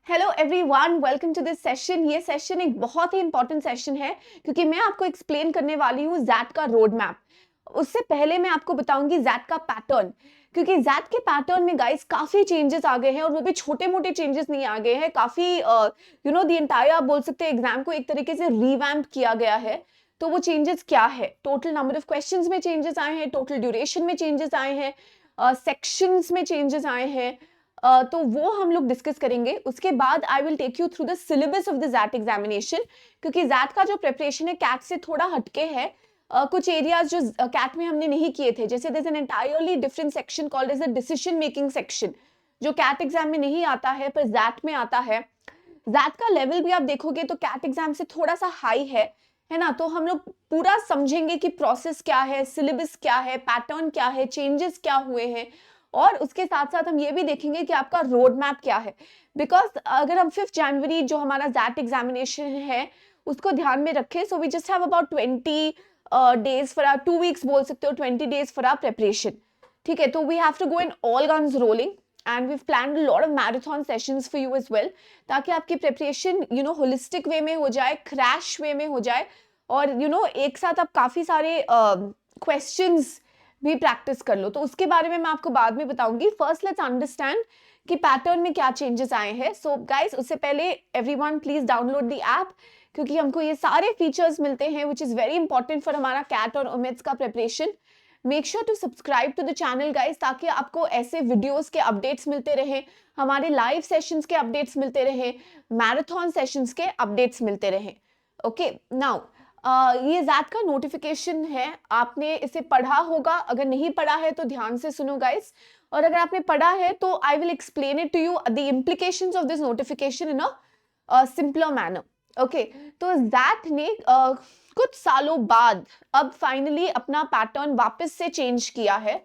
Hello everyone, welcome to this session. ये session एक बहुत ही इंपॉर्टेंट सेशन है क्योंकि मैं आपको एक्सप्लेन करने वाली हूँ जैट का रोड मैप। उससे पहले मैं आपको बताऊंगी जैट का पैटर्न, क्योंकि जैट के पैटर्न में गाइस काफी चेंजेस आ गए हैं और वो भी छोटे मोटे चेंजेस नहीं आ गए हैं, काफी द एंटायर आप बोल सकते हैं एग्जाम को एक तरीके से रिवैम्प किया गया है। तो वो चेंजेस क्या है? टोटल नंबर ऑफ क्वेश्चंस में चेंजेस आए हैं, टोटल ड्यूरेशन में चेंजेस आए हैं, सेक्शंस में चेंजेस आए हैं। तो वो हम लोग डिस्कस करेंगे। उसके बाद I will take you through the syllabus of the XAT examination, क्योंकि जैट का जो प्रिपरेशन है कैट से थोड़ा हटके है। कुछ एरियाज जो कैट में हमने नहीं किए थे, जैसे there is an entirely different section called as a decision making section, जो कैट एग्जाम में नहीं आता है पर जैट में आता है। जैट का लेवल भी आप देखोगे तो कैट एग्जाम से थोड़ा सा हाई है ना। तो हम लोग पूरा समझेंगे कि प्रोसेस क्या है, सिलेबस क्या है, पैटर्न क्या है, चेंजेस क्या हुए हैं, और उसके साथ साथ हम ये भी देखेंगे कि आपका रोड मैप क्या है। बिकॉज अगर हम 5 जनवरी जो हमारा जैट एग्जामिनेशन है उसको ध्यान में रखें, so we just have about 20 days for our 2 weeks बोल सकते हो, 20 डेज फॉर आवर प्रिपरेशन। ठीक है, तो we have to go in all guns rolling and we plan lot of marathon sessions for you as well, ताकि आपकी preparation holistic way में हो जाए, क्रैश वे में हो जाए, और एक साथ आप काफी सारे क्वेश्चंस भी प्रैक्टिस कर लो। तो उसके बारे में मैं आपको बाद में बताऊंगी। फर्स्ट लेट्स अंडरस्टैंड कि पैटर्न में क्या चेंजेस आए हैं। सो गाइस, उससे पहले everyone please download the app, क्योंकि हमको ये सारे फीचर्स मिलते हैं which is very important for हमारा कैट और उमेद्स का preparation. Make sure to subscribe to the channel guys, ताकि आपको ऐसे वीडियोस के अपडेट्स मिलते रहे, हमारे लाइव सेशंस के अपडेट्स मिलते रहे, मैराथन सेशंस के अपडेट्स मिलते रहे। ओके, नाउ ये जैट का नोटिफिकेशन है, आपने इसे पढ़ा होगा। अगर नहीं पढ़ा है तो ध्यान से सुनो गाइस, और अगर आपने पढ़ा है तो I will explain it to you the implications of this notification in a simpler manner. Okay, तो जैट ने कुछ सालों बाद अब फाइनली अपना पैटर्न वापस से चेंज किया है।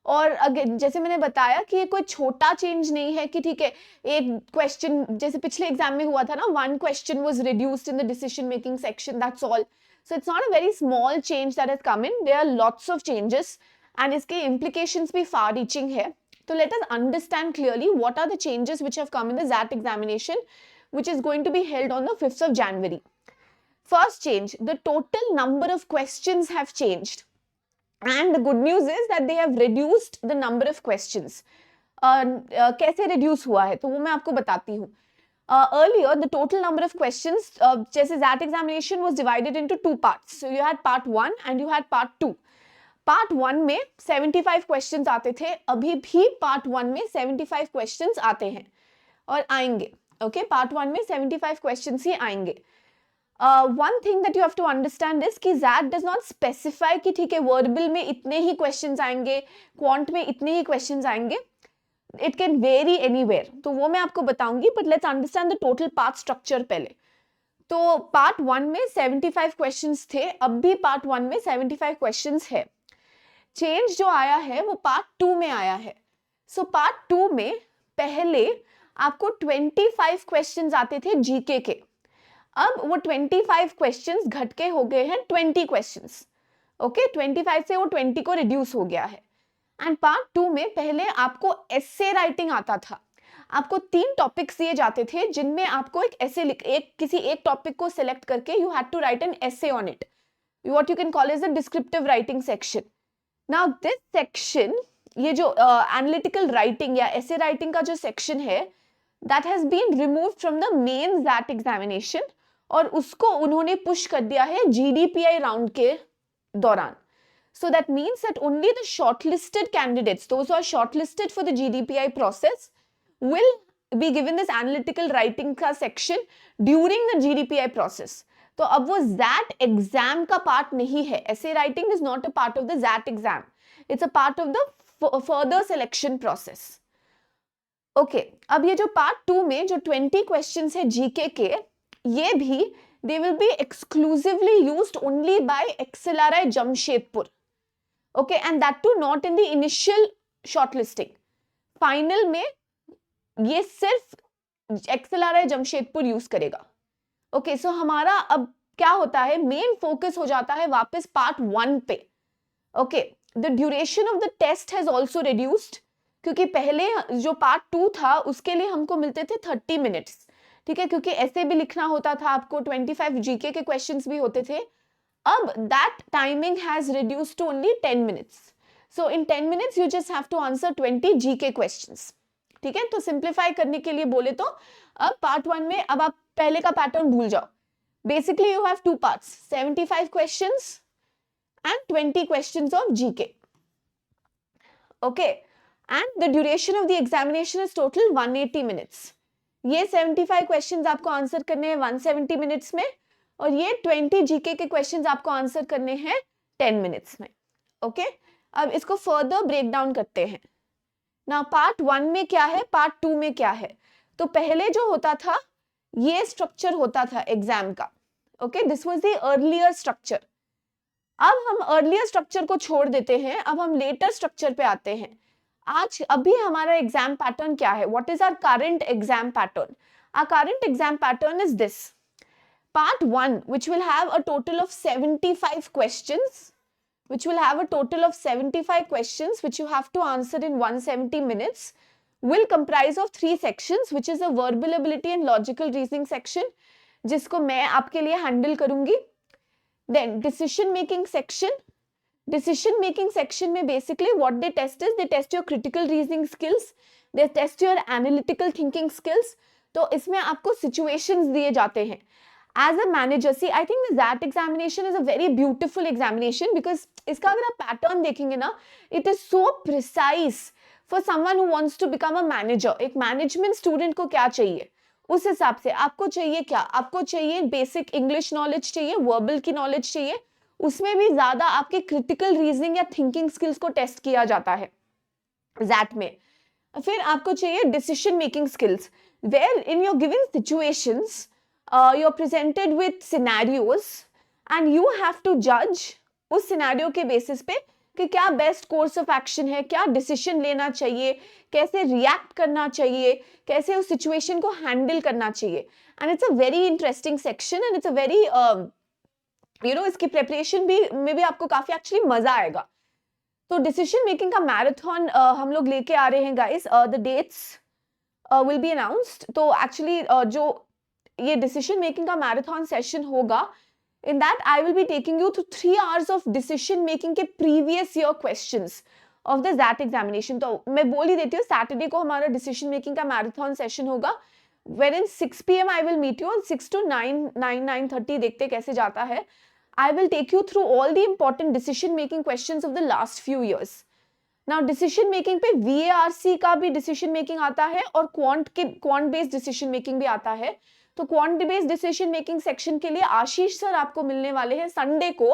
और अगर जैसे मैंने बताया कि ये कोई छोटा चेंज नहीं है कि ठीक है, एक क्वेश्चन जैसे पिछले एग्जाम में हुआ था ना, 1 question was reduced in the decision making section, that's all. So it's not a very small change that has come in, there are lots of changes and इसके implications भी फार रीचिंग है। तो let us understand clearly what are the changes which have come in the XAT examination which is going to be held on the 5th of January. First change, the total number of questions have changed. And the good news is that they have reduced the number of questions. कैसे reduce हुआ है तो वो मैं आपको बताती हूँ। Earlier the total number of questions, जैसे that examination was divided into 2 parts. So you had part 1 and you had part 2. Part 1 में 75 क्वेश्चंस आते थे, अभी भी पार्ट 1 में 75 क्वेश्चंस आते हैं और आएंगे। ओके, पार्ट 1 में 75 क्वेश्चंस ही आएंगे। One thing that you have to understand is कि जैट डज नॉट स्पेसिफाई कि ठीक है वर्बल में इतने ही क्वेश्चंस आएंगे, क्वांट में इतने ही क्वेश्चंस आएंगे। इट कैन वेरी एनीवेयर, तो वो मैं आपको बताऊंगी, but let's understand the total part structure पहले। तो पार्ट 1 में 75 क्वेश्चंस थे, अब भी पार्ट 1 में 75 क्वेश्चंस है। चेंज जो आया है वो पार्ट 2 में आया है। सो पार्ट 2 में पहले आपको 25 क्वेश्चंस आते थे जीके के, अब वो 25 क्वेश्चंस घट के हो गए हैं 20 क्वेश्चंस। ओके, 25 से वो 20 को रिड्यूस हो गया है। एंड पार्ट 2 में पहले आपको एसे राइटिंग आता था। आपको 3 टॉपिक्स दिए जाते थे जिनमें आपको एक एसे किसी एक टॉपिक को सिलेक्ट करके you had to write an essay on it, what you can call as the descriptive writing section. Now this section, ये जो एनालिटिकल राइटिंग या एसे राइटिंग का जो सेक्शन है, that has been removed from the main XAT examination, और उसको उन्होंने push कर दिया है जीडीपीआई राउंड के दौरान। So that means that only the shortlisted candidates, those who are shortlisted for the GDPI process, will be given this analytical writing का section during the GDPI process. तो अब वो ZAT exam का part नहीं है। Essay writing is not a part of the ZAT exam. It's a part of the further selection process. Okay, अब ये जो part 2 में जो 20 questions है GK के, ये भी they will be exclusively used only by XLRI Jamshedpur. Okay, and that too not in the initial shortlisting. Final में ये सिर्फ XLRI जमशेदपुर यूज करेगा। Okay, so हमारा अब क्या होता है, मेन फोकस हो जाता है वापस पार्ट 1 पे। Okay, the duration of the test has also reduced, क्योंकि पहले जो पार्ट 2 था उसके लिए हमको मिलते थे 30 मिनट्स, ठीक है, क्योंकि ऐसे भी लिखना होता था आपको, 25 जीके के क्वेश्चंस भी होते थे. अब that timing has reduced to only 10 minutes. So in 10 minutes you just have to answer 20 GK questions. ठीक है, तो सिंप्लीफाई करने के लिए बोले तो अब पार्ट 1 में अब आप पहले का पैटर्न भूल जाओ. Basically you have 2 parts, 75 questions and 20 questions of GK. Okay, and the duration of the examination is total 180 minutes. ये 75 questions आपको आंसर करने हैं 170 minutes में, और ये 20 GK के questions आपको आंसर करने हैं 10 minutes में. Okay, अब इसको फर्दर ब्रेक डाउन करते हैं. Now पार्ट 1 में क्या है, पार्ट 2 में क्या है. तो पहले जो होता था ये स्ट्रक्चर होता था एग्जाम का. Okay, this was the earlier structure. अब हम अर्लियर स्ट्रक्चर को छोड़ देते हैं, अब हम लेटर स्ट्रक्चर पे आते हैं. आज अभी हमारा एग्जाम पैटर्न क्या है, what is our current exam pattern. Our current exam pattern is this. Part 1 which will have a total of 75 questions, which will have a total of 75 questions which you have to answer in 170 minutes, will comprise of 3 sections, which is a verbal ability and logical reasoning section, जिसको मैं आपके लिए handle करूंगी. Then decision making section. Decision making section में basically what they test is they test your critical reasoning skills, they test your analytical thinking skills. तो इसमें आपको situations दिए जाते हैं. As a manager, see, I think that examination is a very beautiful examination because इसका अगर आप pattern देखेंगे ना, it is so precise for someone who wants to become a manager. एक management student को क्या चाहिए, उस हिसाब से आपको चाहिए क्या, आपको चाहिए बेसिक इंग्लिश नॉलेज चाहिए, वर्बल की नॉलेज चाहिए, उसमें भी ज्यादा आपके क्रिटिकल रीजनिंग या थिंकिंग स्किल्स को टेस्ट किया जाता है ज़ैट में. फिर आपको चाहिए decision making skills, where in your given situations you are presented with scenarios and you have to जज उस सिनेरियो के बेसिस पे कि क्या बेस्ट कोर्स ऑफ एक्शन है, क्या डिसीजन लेना चाहिए, कैसे रिएक्ट करना चाहिए, कैसे उस सिचुएशन को हैंडल करना चाहिए. And it's a very interesting section and it's a very इसकी प्रिपरेशन भी में भी आपको काफी एक्चुअली मजा आएगा. तो डिसीजन मेकिंग का मैराथन हम लोग लेके आ रहे हैं guys. The dates will be announced. तो एक्चुअली जो ये डिसीजन मेकिंग का मैराथन सेशन होगा, in that I will be taking you through 3 hours of decision making के previous year questions of the ZAT examination. तो मैं बोल ही देती हूँ, सैटरडे को हमारा decision making का marathon session होगा, wherein 6 PM I will meet you on 6 to 9:30 देखते कैसे जाता है. I will take you through all the important decision making questions of the last few years. Now decision making पे VARC का भी decision making आता है और quant based decision making भी आता है. तो quant based decision making section के लिए आशीष सर आपको मिलने वाले हैं संडे को.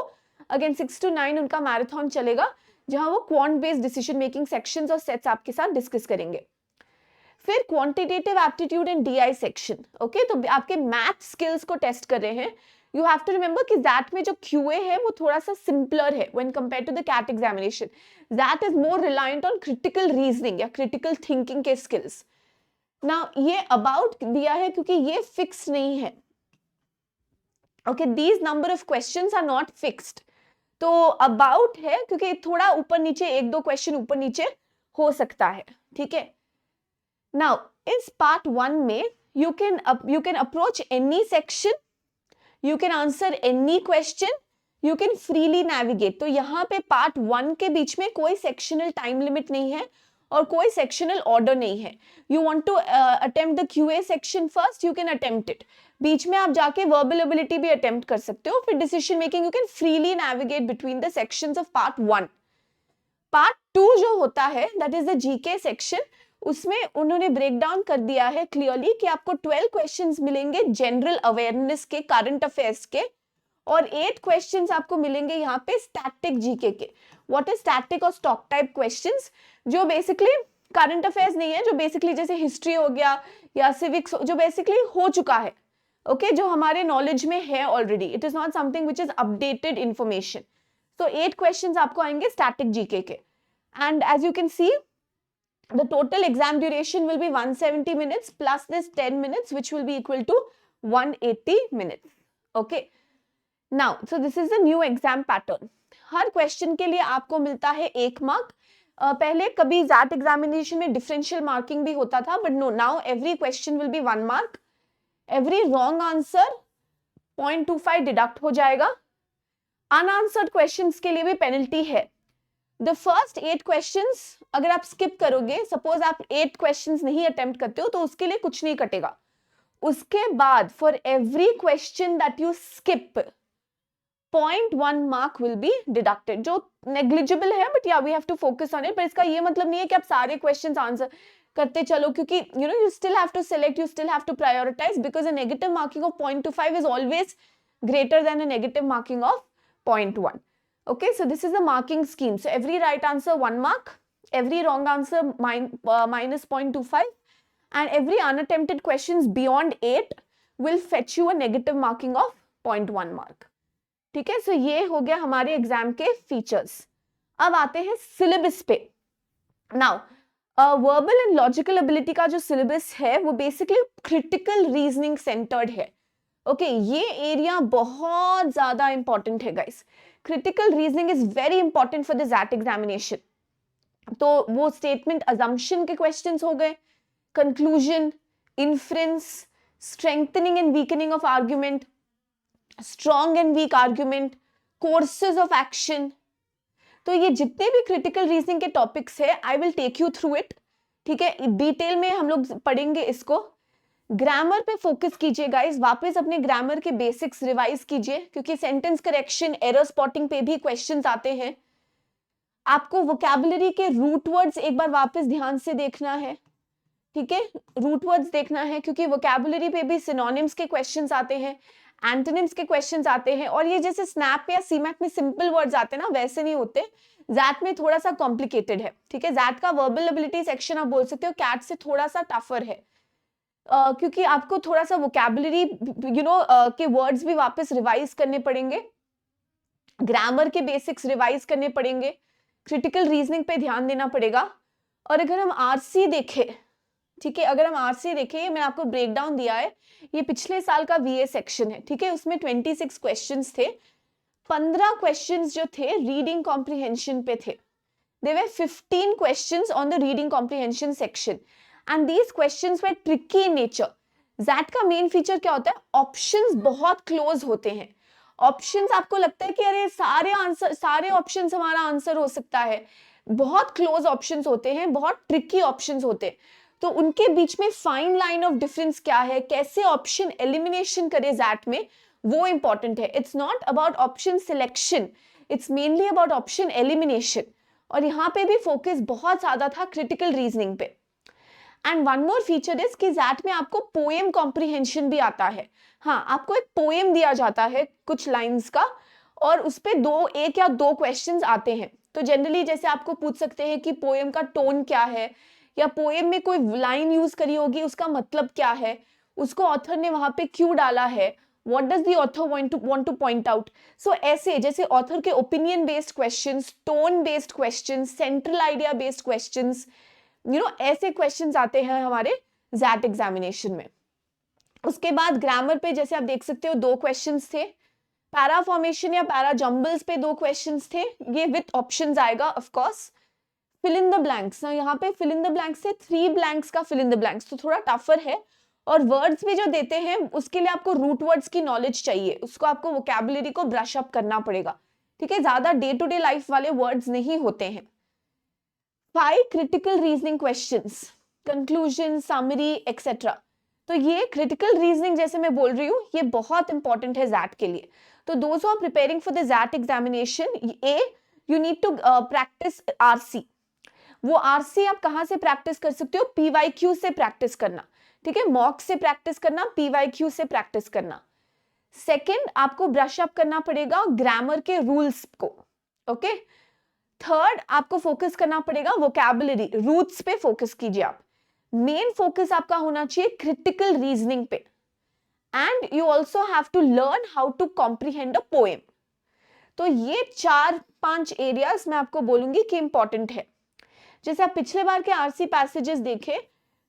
अगेन 6 to 9 उनका मैराथन चलेगा, जहां वो quant based decision making sections और सेट्स आपके साथ डिस्कस करेंगे. फिर quantitative aptitude and DI section. Okay, तो आपके मैथ स्किल्स को टेस्ट कर रहे हैं. यू हैव टू रिमेंबर कि दैट में जो क्यूए है वो थोड़ा सा सिंपलर है when compare to the CAT examination. That is more reliant on critical reasoning या क्रिटिकल थिंकिंग के स्किल्स. ना ये अबाउट दिया है क्योंकि ये फिक्स नहीं है. Okay, these number of questions are not fixed. तो अबाउट है क्योंकि थोड़ा ऊपर नीचे, 1-2 क्वेश्चन ऊपर नीचे हो सकता है. ठीक है. नाउ इस पार्ट 1 में you can approach any section, you can answer any question, you can freely navigate. तो यहाँ पे पार्ट 1 के बीच में कोई सेक्शनल टाइम लिमिट नहीं है और कोई सेक्शनल ऑर्डर नहीं है. You want to attempt the QA section first, you can attempt it. बीच में आप जाके वर्बल एबिलिटी भी अटेम्प्ट कर सकते हो. फिर decision making you can freely navigate between the sections of part 1. Part 2 जो होता है that is the GK section. उसमें उन्होंने ब्रेक डाउन कर दिया है क्लियरली कि आपको 12 क्वेश्चंस मिलेंगे जनरल अवेयरनेस के, करंट अफेयर्स के, और 8 क्वेश्चंस आपको मिलेंगे यहाँ पे स्टैटिक जीके के. व्हाट इज स्टैटिक और स्टॉक टाइप क्वेश्चंस, जो बेसिकली करंट अफेयर्स नहीं है, जो बेसिकली जैसे हिस्ट्री हो गया या सिविक्स, जो बेसिकली हो चुका है. ओके, जो हमारे नॉलेज में है already. It is not something which is updated information. तो 8 क्वेश्चंस आपको आएंगे स्टैटिक जीके के. And as you can see the total exam duration will be 170 minutes plus this 10 minutes which will be equal to 180 minutes. Okay, now so this is the new exam pattern. हर question के लिए आपको मिलता है 1 mark. पहले कभी that examination में differential marking भी होता था, but no, now every question will be 1 mark, every wrong answer 0.25 deduct हो जाएगा। अनआंसर्ड क्वेश्चंस के लिए भी पेनल्टी है। द फर्स्ट 8 क्वेश्चंस अगर आप स्किप करोगे, सपोज आप 8 क्वेश्चंस नहीं अटेम्प्ट करते हो, तो उसके लिए कुछ नहीं कटेगा। उसके बाद for every question that you skip 0.1 mark will be deducted, जो नेग्लिजिबल है, but yeah we have to focus on it. पर इसका ये मतलब नहीं है कि आप सारे क्वेश्चंस आंसर करते चलो, क्योंकि you still have to select, you still have to prioritize, because a negative marking of 0.25 is always greater than a negative marking of 0.1. Okay, so this is the marking scheme. So every right answer 1 mark, every wrong answer minus 0.25, and every unattempted questions beyond 8 will fetch you a negative marking of 0.1 mark. ठीक है, सो ये हो गया हमारे exam के features. अब आते हैं सिलेबस पे। Now verbal and logical ability का जो सिलेबस है वो बेसिकली क्रिटिकल रीजनिंग सेंटर्ड है। ओके, ये एरिया बहुत ज्यादा इंपॉर्टेंट है guys. Critical reasoning is very important for the XAT examination. तो वो स्टेटमेंट अजम्पशन के क्वेश्चंस हो गए, conclusion, inference, strengthening and weakening of argument, strong and weak argument, courses of action. तो ये जितने भी क्रिटिकल रीजनिंग के टॉपिक्स है, I will take you through it. ठीक है, डिटेल में हम लोग पढ़ेंगे इसको। ग्रामर पे फोकस कीजिए गाइस, वापस अपने ग्रामर के बेसिक्स रिवाइज कीजिए, क्योंकि सेंटेंस करेक्शन, एरर स्पॉटिंग पे भी क्वेश्चंस आते हैं। आपको वोकैबुलरी के रूट वर्ड्स एक बार वापस ध्यान से देखना है। ठीक है, रूट वर्ड्स देखना है, क्योंकि वोकैबुलरी पे भी सिनोनिम्स के क्वेश्चंस आते हैं, एंटोनिम्स के क्वेश्चंस आते हैं, और ये जैसे स्नैप या सीमैट में सिंपल वर्ड्स आते हैं ना, वैसे नहीं होते। ज़ैट में थोड़ा सा कॉम्प्लिकेटेड है। ठीक है, ज़ैट का वर्बल एबिलिटी सेक्शन आप बोल सकते हो कैट से थोड़ा सा टफर है, क्योंकि आपको थोड़ा सा वोकैबुलरी के वर्ड्स भी वापस रिवाइज करने पड़ेंगे, ग्रामर के बेसिक्स रिवाइज करने पड़ेंगे, क्रिटिकल रीजनिंग पे ध्यान देना पड़ेगा। और अगर हम आरसी देखें, ठीक है, अगर हम आरसी देखें, मैंने आपको ब्रेक डाउन दिया है, ये पिछले साल का वीए सेक्शन है। ठीक है, उसमें 26 क्वेश्चंस थे, 15 क्वेश्चंस जो थे रीडिंग कॉम्प्रिहेंशन पे थे। There were 15 questions on the reading comprehension section, and these questions were tricky in nature. ज़ैट का मेन फीचर क्या होता है? ऑप्शंस बहुत क्लोज होते हैं। ऑप्शंस आपको लगता है कि अरे सारे ऑप्शंस हमारा आंसर हो सकता है, बहुत क्लोज ऑप्शंस होते हैं, बहुत ट्रिकी ऑप्शंस होते हैं। तो उनके बीच में फाइन लाइन ऑफ डिफरेंस क्या है, कैसे ऑप्शन एलिमिनेशन करे ज़ैट में, वो इंपॉर्टेंट है। It's not about option selection, it's mainly about option elimination. और यहाँ पे भी फोकस बहुत ज्यादा था क्रिटिकल रीजनिंग पे। And one more feature is कि ज़ैट में आपको पोएम कॉम्प्रिहेंशन भी आता है। हाँ, आपको एक पोएम दिया जाता है कुछ लाइंस का, और उस पे एक या दो क्वेश्चंस आते हैं। तो जनरली जैसे आपको पूछ सकते हैं कि पोएम का टोन क्या है, या पोएम में कोई लाइन यूज करी होगी, उसका मतलब क्या है, उसको ऑथर ने वहां पे क्यों डाला है, what does the author want to point out. So ऐसे जैसे ऑथर के opinion based questions, tone based questions, central idea based questions, ऐसे क्वेश्चंस आते हैं हमारे ज़ैट एग्जामिनेशन में। उसके बाद ग्रामर पे जैसे आप देख सकते हो 2 क्वेश्चंस थे, पैरा फॉर्मेशन या पैरा जंबल्स पे 2 क्वेश्चंस थे, ये विद ऑप्शंस आएगा of course. Fill in the blanks, यहाँ पे फिल इन द ब्लैंक्स से 3 ब्लैंक्स का फिल इन द ब्लैंक्स, तो थोड़ा टफर है। और वर्ड्स भी जो देते हैं उसके लिए आपको रूट वर्ड्स की नॉलेज चाहिए, उसको आपको वोकैबुलरी को ब्रश अप करना पड़ेगा। ठीक है, ज्यादा डे टू डे लाइफ वाले वर्ड्स नहीं होते हैं। 5 critical reasoning questions, conclusion, summary etcetera. तो ये क्रिटिकल रीजनिंग जैसे मैं बोल रही हूँ, ये बहुत इंपॉर्टेंट है ज़ैट के लिए। तो those are preparing for the XAT examination, you need to practise RC. वो आरसी आप कहाँ से प्रैक्टिस कर सकते हो? पीवाईक्यू से प्रैक्टिस करना। ठीक है, मॉक से प्रैक्टिस करना, पीवाईक्यू से प्रैक्टिस करना। सेकंड, आपको ब्रश अप करना पड़ेगा ग्रामर के रूल्स को। ओके, थर्ड, आपको फोकस करना पड़ेगा वोकैबुलरी, रूट्स पे फोकस कीजिए आप। मेन फोकस आपका होना चाहिए क्रिटिकल रीजनिंग पे, and you also have to learn how to comprehend a poem. तो ये 4-5 एरियाज मैं आपको बोलूंगी कि इंपॉर्टेंट है। जैसे आप पिछले बार के आरसी पैसेजेस देखें,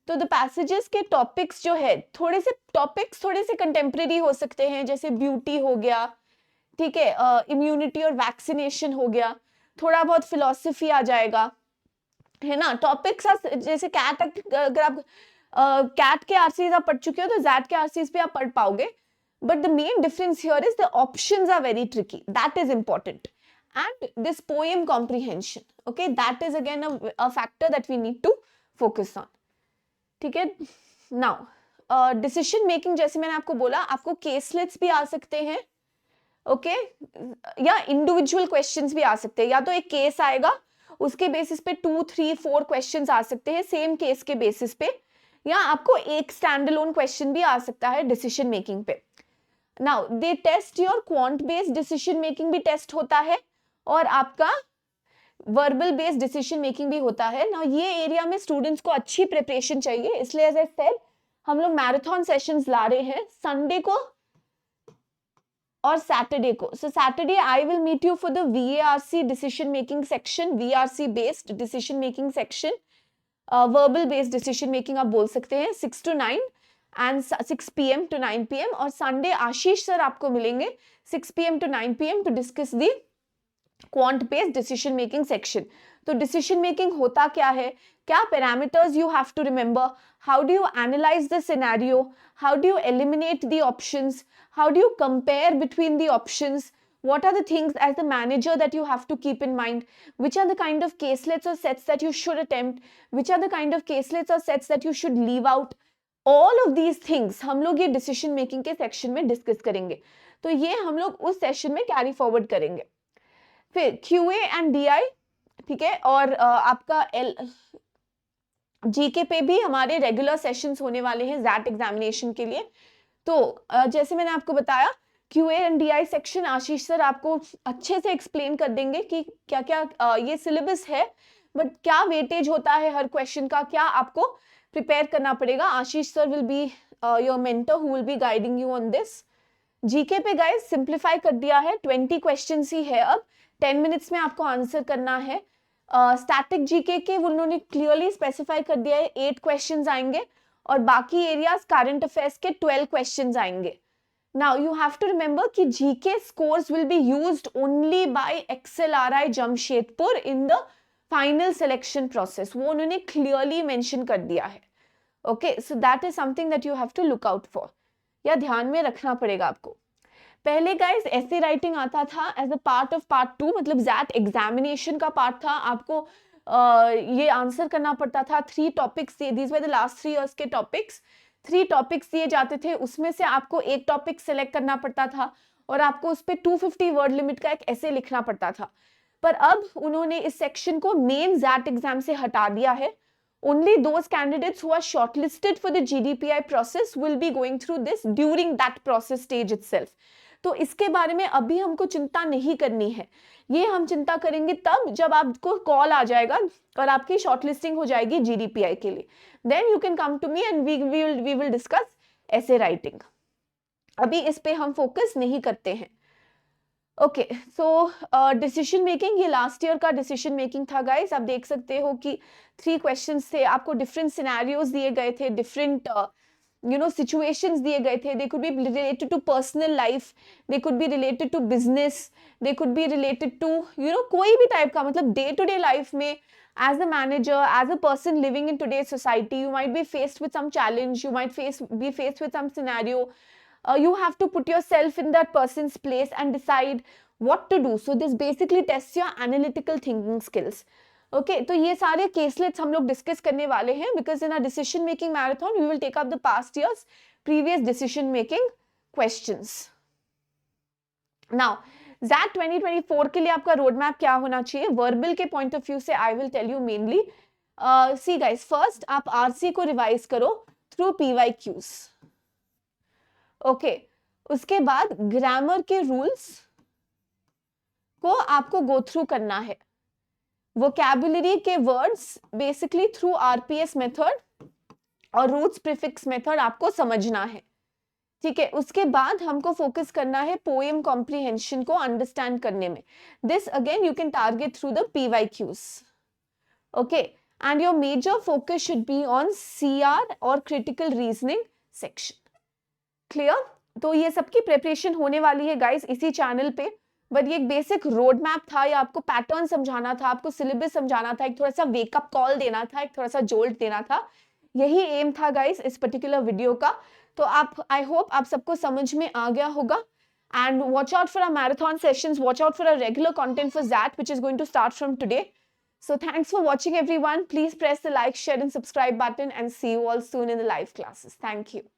तो द पैसेजेस के टॉपिक्स जो है, थोड़े से कंटेम्प्रेरी हो सकते हैं, जैसे ब्यूटी हो गया, ठीक है, इम्यूनिटी और वैक्सीनेशन हो गया, थोड़ा बहुत फिलॉसफी आ जाएगा, है ना। टॉपिक्स जैसे कैट, अगर आप कैट के आरसीज आप पढ़ चुके हो तो जैट के आरसीज भी आप पढ़ पाओगे, but the main difference here is the options are very tricky, that is important, and this poem comprehension, okay, that is again a factor that we need to focus on. ठीक है। Now decision making, जैसे मैंने आपको बोला, आपको केसलेट्स भी आ सकते हैं, ओके, या इंडिविजुअल क्वेश्चंस भी आ सकते हैं। या तो एक केस आएगा, उसके बेसिस पे 2, 3, 4 क्वेश्चंस आ सकते हैं सेम केस के बेसिस पे, या आपको एक स्टैंड अलोन क्वेश्चन भी आ सकता है डिसीजन मेकिंग पे। Now they test your quant based decision making भी टेस्ट होता है, और आपका वर्बल बेस्ड डिसीजन मेकिंग भी होता है ना। ये एरिया में स्टूडेंट्स को अच्छी प्रिपरेशन चाहिए, इसलिए एज आई सेड हम लोग मैराथन सेशंस ला रहे हैं संडे को और सैटरडे को। So Saturday I will meet you for the VARC decision making section, VRC based decision making section, verbal based decision making आप बोल सकते हैं, 6 to 9 and 6 PM to 9 PM। और संडे आशीष सर आपको मिलेंगे 6 PM to 9 PM to discuss the quant based decision making section. तो decision making होता क्या है, क्या parameters you have to remember, how do you analyse the scenario, how do you eliminate the options, how do you compare between the options, what are the things as the manager that you have to keep in mind, which are the kind of caselets or sets that you should attempt, which are the kind of caselets or sets that you should leave out, all of these things हम लोग ये decision making के section में discuss करेंगे। तो ये हम लोग उस सेशन में कैरी फॉरवर्ड करेंगे। फिर QA एंड DI, ठीक है, और आपका GK पे भी हमारे रेगुलर सेशंस होने वाले हैं जैट एग्जामिनेशन के लिए। तो जैसे मैंने आपको बताया, QA and DI section Ashish sir आपको अच्छे से एक्सप्लेन कर देंगे कि क्या क्या ये सिलेबस है, बट क्या वेटेज होता है हर क्वेश्चन का, क्या आपको प्रिपेयर करना पड़ेगा। Ashish sir will be your mentor who will be guiding you on this. GK पे गाइस सिंप्लीफाई कर दिया है, 20 क्वेश्चंस ही है, अब 10 मिनट्स में आपको आंसर करना है। स्टैटिक GK के उन्होंने क्लियरली स्पेसिफाई कर दिया है 8 क्वेश्चंस आएंगे, और बाकी एरियाज करंट अफेयर्स के 12 क्वेश्चंस आएंगे। Now you have to remember कि GK scores will be used only by XLRI Jamshedpur in the final selection process. वो उन्होंने clearly mention कर दिया है। Okay, so that is something that you have to look out for. या ध्यान में रखना पड़ेगा आपको। पहले guys essay writing आता था as a part of part 2, मतलब JAT examination का part था, आपको ये आंसर करना पड़ता था। 3 topics, these were the last 3 years के टॉपिक्स, 3 टॉपिक्स दिए जाते थे, उसमें से आपको एक टॉपिक सेलेक्ट करना पड़ता था और आपको उस पर 250 वर्ड लिमिट का एक ऐसे लिखना पड़ता था। पर अब उन्होंने इस सेक्शन को मेन जैट एग्जाम से हटा दिया है। Only those candidates who are shortlisted for the GDPI process will be going through this during that process stage itself. तो इसके बारे में अभी हमको चिंता नहीं करनी है, ये हम चिंता करेंगे तब जब आपको कॉल आ जाएगा और आपकी शॉर्टलिस्टिंग हो जाएगी GDPI के लिए। Then you can come to me and we will discuss essay writing. अभी इस पे हम फोकस नहीं करते हैं। ओके, सो डिसीजन मेकिंग, ये लास्ट ईयर का डिसीजन मेकिंग था गाइस। आप देख सकते हो कि 3 क्वेश्चंस थे, आपको डिफरेंट सिनेरियोज दिए गए थे, डिफरेंट situations दिए गए थे। They could be related to personal life, they could be related to business, they could be related to कोई भी टाइप का, मतलब डे टू डे लाइफ में as a manager, as a person living in today's society, you might be faced with some challenge, you might be faced with some scenario. You have to put yourself in that person's place and decide what to do. So this basically tests your analytical thinking skills. Okay, तो ये सारे केसलेट्स हम लोग discuss करने वाले हैं, because in our decision making marathon we will take up the past years previous decision making questions. Now ZAT 2024 के लिए आपका रोड मैप क्या होना चाहिए वर्बल के पॉइंट ऑफ व्यू से, I will tell you mainly. See guys, first आप RC को रिवाइज करो थ्रू PYQs, ओके। उसके बाद ग्रामर के रूल्स को आपको गो थ्रू करना है, वोकैबुलरी के words basically through RPS method और रूट्स प्रीफिक्स मेथड आपको समझना है, ठीक है। उसके बाद हमको फोकस करना है पोएम कॉम्प्रिहेंशन को अंडरस्टैंड करने में। This again you can target through the PYQs, okay. And your major focus should be on CR और क्रिटिकल रीजनिंग सेक्शन, क्लियर। तो ये सबकी प्रिपरेशन होने वाली है गाइस इसी चैनल पे, बट ये एक बेसिक रोड मैप था, या आपको पैटर्न समझाना था, आपको सिलेबस समझाना था, एक थोड़ा सा वेकअप कॉल देना था, एक थोड़ा सा जोल्ट देना था। यही एम था गाइस इस पर्टिकुलर वीडियो का। तो आप, आई होप आप सबको समझ में आ गया होगा। And watch out for our marathon sessions, watch out for our regular content for that, which is going to start from today. So thanks for watching everyone. Please press the like, share and subscribe button, and see you all soon in the live classes. Thank you.